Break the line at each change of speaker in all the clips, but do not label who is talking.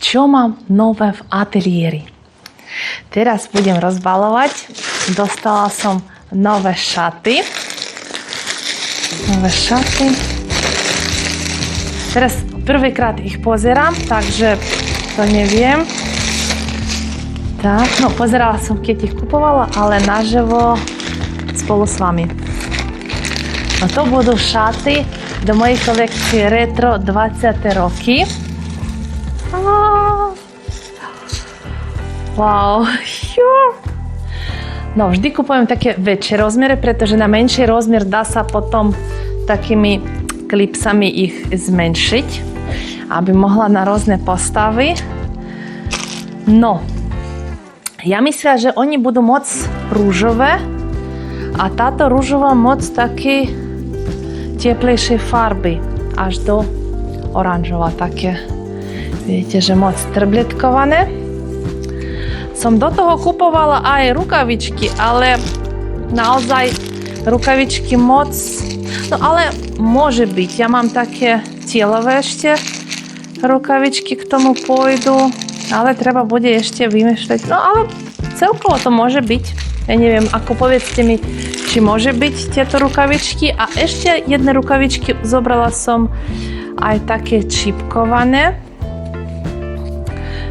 čo mám nové v ateliéri. Teraz budem rozbalovať. Dostala som nové šaty. Teraz prvýkrát ich pozerám, takže to neviem. Tak, no pozerala som, keď ich kupovala, ale naživo spolu s vami. No to budú šaty do mojej kolekcie Retro 20. roky. Wow. No vždy kupujem také väčšie rozmery, pretože na menší rozmer dá sa potom takými klipsami ich zmenšiť, aby mohla na rôzne postavy. No, ja myslím, že oni budú moc rúžové a táto rúžová moc také teplejšie farby, až do oranžová také. Vidíte, že moc trblitkované. Som do toho kupovala aj rukavičky, ale naozaj rukavičky moc, no ale môže byť. Ja mám také cieľové ešte rukavičky k tomu pôjdu, ale treba bude ešte vymýšľať. No ale celkovo to môže byť. Ja neviem, ako povedzte mi, či môže byť tieto rukavičky. A ešte jedné rukavičky zobrala som aj také čipkované,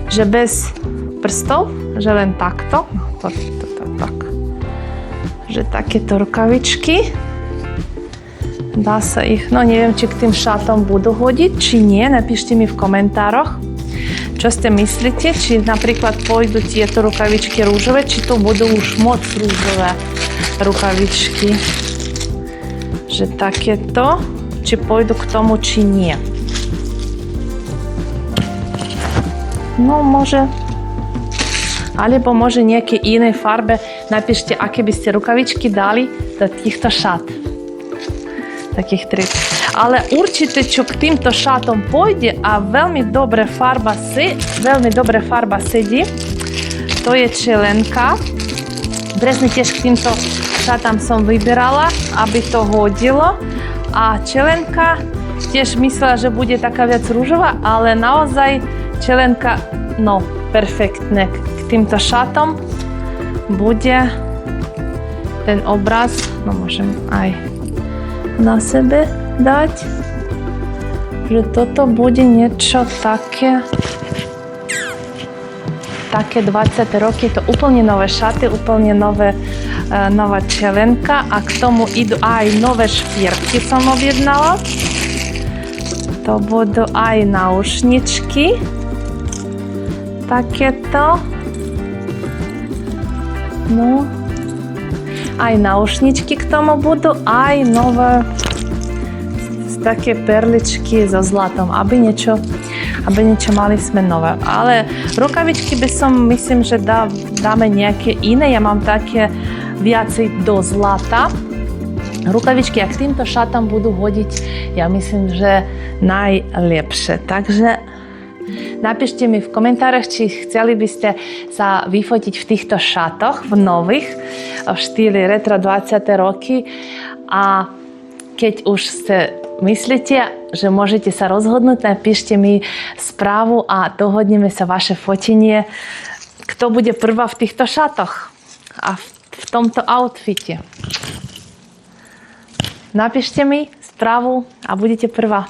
že bez prstov, že len takto. Tak. Že takéto rukavičky. Dá sa ich, no neviem, či k tým šatom budú hodiť, či nie. Napíšte mi v komentároch, čo ste myslíte, či napríklad pôjdu tieto rukavičky rúžové, či to budú už moc rúžové rukavičky. Že takéto, či pôjdu k tomu, či nie. No môže, alebo môže nejaké inej farbe. Napíšte, aké by ste rukavičky dali do týchto šat. Takých 3. Ale určite, čo k týmto šatom pôjde a veľmi dobrá farba sedí, to je čelenka. Presne tiež k týmto šatám som vyberala, aby to hodilo. A čelenka tiež myslela, že bude taká viac rúžová, ale naozaj čelenka, no, perfektne. K týmto šatom bude ten obraz, no môžem aj na sebe dať, že toto bude niečo také 20. roky, to úplne nové šaty, úplne nová čelenka a k tomu idú aj nové špírky som objednala. To budú aj náušničky, takéto, no, aj náušničky k tomu budú, aj nové také perličky so zlatom, aby niečo mali sme nové. Ale rukavičky by som, myslím, že dáme nejaké iné. Ja mám také viacej do zlata. Rukavičky, ak týmto šatám budú hodiť, ja myslím, že najlepšie. Takže napíšte mi v komentároch, či chceli by ste sa vyfotiť v týchto šatoch, v nových, v štýle Retro 20. roky. A keď už ste myslíte, že môžete sa rozhodnúť, napíšte mi správu a dohodneme sa vaše fotenie, kto bude prvá v týchto šatoch a v tomto outfite. Napíšte mi správu a budete prvá.